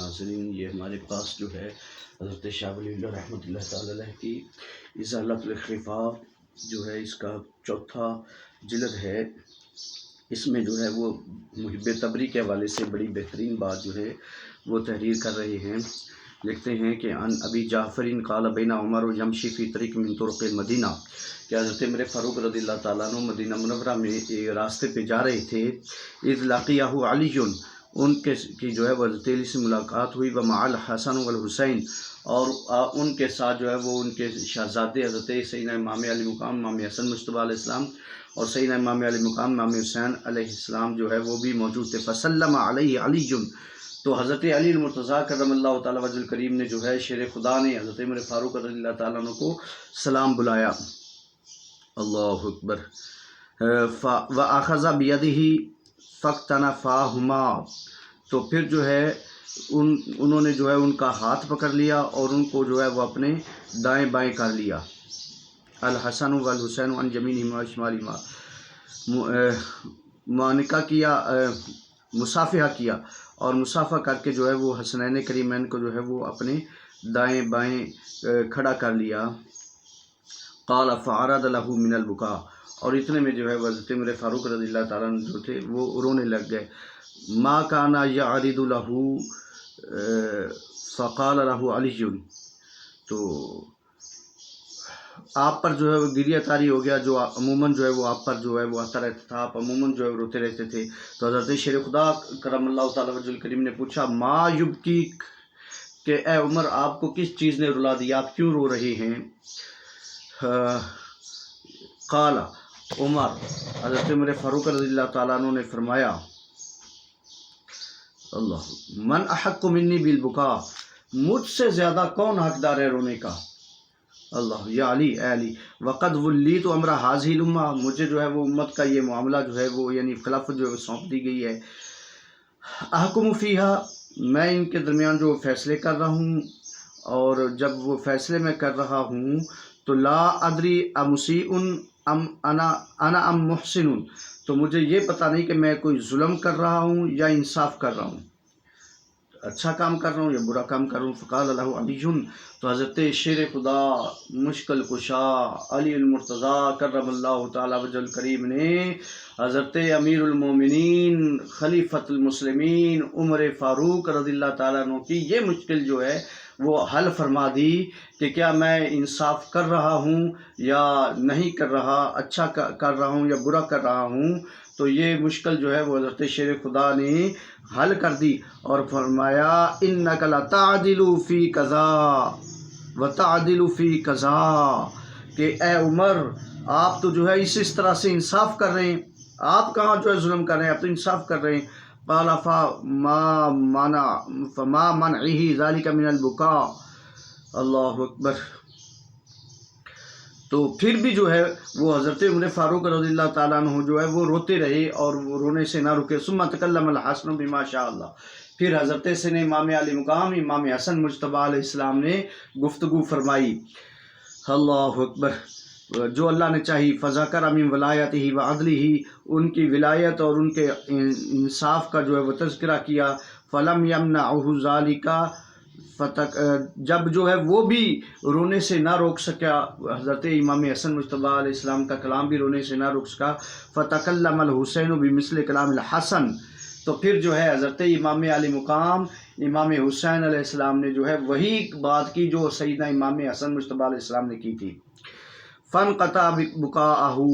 ناظرین، یہ ہمارے پاس جو ہے حضرت شاہ ولی اللہ رحمۃ اللہ تعالی علیہ کی ازالۃ الخفا جو ہے اس کا چوتھا جلد ہے۔ اس میں جو ہے وہ محب تبری کے حوالے سے بڑی بہترین بات جو ہے وہ تحریر کر رہے ہیں۔ لکھتے ہیں کہ ان ابی جعفر قال بین عمر و یمشی فی طریق من طرق المدینہ، کہ حضرت عمر فاروق رضی اللہ تعالیٰ عنہ مدینہ منورہ میں ایک راستے پہ جا رہے تھے۔ اذ لقیہ علی، ان کے کی جو ہے وہ حضرت علی سے ملاقات ہوئی، ومع الحسن والحسین، اور ان کے ساتھ جو ہے وہ ان کے شہزادے حضرت سیدنا امام علی مقام امام حسن مجتبیٰ علیہ السلام اور سیدنا امام علی مقام امام حسین علیہ السلام جو ہے وہ بھی موجود تھے۔ فسلم علیہ علی، تو حضرت علی المرتضیٰ کرم اللہ تعالیٰ وجہ الکریم نے جو ہے شیر خدا نے حضرت عمر فاروق رضی اللہ تعالیٰ عنہ کو سلام بلایا۔ اللہ اکبر۔ وَأَخَذَ بِيَدِهِ فَاقْتَنَفَاهُمَا، تو پھر جو ہے انہوں نے جو ہے ان کا ہاتھ پکڑ لیا اور ان کو جو ہے وہ اپنے دائیں بائیں کر لیا۔ الحسن والحسین عن یمینہما وشمالہما، معانقہ کیا، مصافحہ کیا اور مصافحہ کر کے جو ہے وہ حسنین کریمین کو جو ہے وہ اپنے دائیں بائیں کھڑا کر لیا۔ قال فعرض له من البکاء، اور اتنے میں جو ہے حضرت عمر فاروق رضی اللہ تعالیٰ عنہ جو تھے وہ رونے لگ گئے۔ ما کان یعرض له، فقال له علی، تو آپ پر جو ہے وہ گریہ طاری ہو گیا، جو عموماً جو ہے وہ آپ پر جو ہے وہ آتا رہتا تھا، آپ عموماً جو ہے روتے رہتے تھے۔ تو حضرت شیر خدا کرم اللہ تعالیٰ وجہ الکریم نے پوچھا ما یبکیک، کہ اے عمر آپ کو کس چیز نے رلا دیا، آپ کیوں رو رہے ہیں؟ قال عمر، حضرت عمر فاروق رضی اللہ تعالیٰ عنہ نے فرمایا اللہ من احق منی بالبکا، مجھ سے زیادہ کون حقدار ہے رونے کا؟ اللہ یا علی، اے علی، وقد ولیت امر هذه الامہ، مجھے جو ہے وہ امت کا یہ معاملہ جو ہے وہ یعنی خلافت جو ہے سونپ دی گئی ہے۔ احکم فیہا، میں ان کے درمیان جو فیصلے کر رہا ہوں، اور جب وہ فیصلے میں کر رہا ہوں تو لا ادری امسیء ام انا ام محسن، تو مجھے یہ پتہ نہیں کہ میں کوئی ظلم کر رہا ہوں یا انصاف کر رہا ہوں، اچھا کام کر رہا ہوں یا برا کام کر رہا ہوں۔ فقال له علی، تو حضرت شیر خدا مشکل کشا علی المرتضیٰ کرم اللہ تعالیٰ وجہ الکریم نے حضرت امیر المومنین خلیفۃ المسلمین عمر فاروق رضی اللہ تعالیٰ عنہ کی یہ مشکل جو ہے وہ حل فرما دی کہ کیا میں انصاف کر رہا ہوں یا نہیں کر رہا، اچھا کر رہا ہوں یا برا کر رہا ہوں۔ تو یہ مشکل جو ہے وہ حضرت شیر خدا نے حل کر دی اور فرمایا انک لتعدل فی کذا وتعدل فی کذا، کہ اے عمر آپ تو جو ہے اس طرح سے انصاف کر رہے ہیں، آپ کہاں جو ہے ظلم کر رہے ہیں، آپ تو انصاف کر رہے ہیں۔ قال فما منعه ذلك من البکاء، اللہ اکبر۔ تو پھر بھی جو ہے وہ حضرت عمر فاروق رضی اللہ تعالیٰ عنہ جو ہے وہ روتے رہے اور وہ رونے سے نہ رکے۔ ثم تکلم الحسن بما شاء اللہ، پھر حضرت سے نے امام علی مقام امام حسن مجتبیٰ علیہ السلام نے گفتگو فرمائی۔ اللہ اکبر، جو اللہ نے چاہی۔ فذکر من ولایتہ وعدلہ، ان کی ولایت اور ان کے انصاف کا جو ہے وہ تذکرہ کیا۔ فلم یمنعہ ذالک، جب جو ہے وہ بھی رونے سے نہ روک سکا، حضرت امام حسن مجتبیٰ علیہ السلام کا کلام بھی رونے سے نہ روک سکا۔ فتکلم الحسین بمثل کلام الحسن، تو پھر جو ہے حضرت امام علی مقام امام حسین علیہ السلام نے جو ہے وہی بات کی جو سیدنا امام حسن مجتبیٰ علیہ السلام نے کی تھی۔ فانقطع بکاؤہ،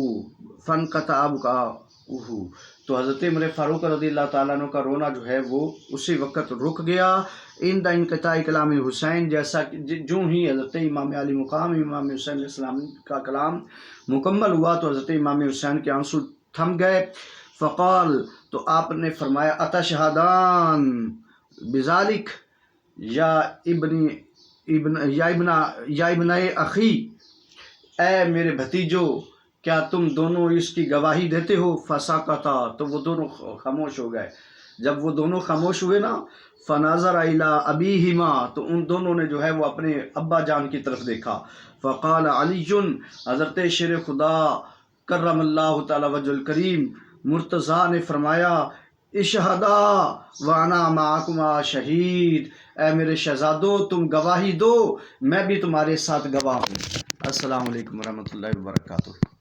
تو حضرت عمر فاروق رضی اللہ تعالیٰ عنہ کا رونا جو ہے وہ اسی وقت رک گیا۔ عند انقطاع کلام حسین، جیسا کہ جو ہی حضرت امام علی مقام امام حسین علیہ السلام کا کلام مکمل ہوا تو حضرت امام حسین کے آنسو تھم گئے۔ فقال، تو آپ نے فرمایا اتشہدان بذالک یا ابن اخی، اے میرے بھتیجو کیا تم دونوں اس کی گواہی دیتے ہو؟ فسکتا، تو وہ دونوں خاموش ہو گئے۔ جب وہ دونوں خاموش ہوئے نا، فنظر الی ابیہما، تو ان دونوں نے جو ہے وہ اپنے ابا جان کی طرف دیکھا۔ فقال علی، حضرت شیر خدا کرم اللہ تعالی وجہ الکریم مرتضیٰ نے فرمایا اشہدا وانا معکما شہید، اے میرے شہزادو تم گواہی دو، میں بھی تمہارے ساتھ گواہ ہوں۔ السلام علیکم ورحمۃ اللہ وبرکاتہ۔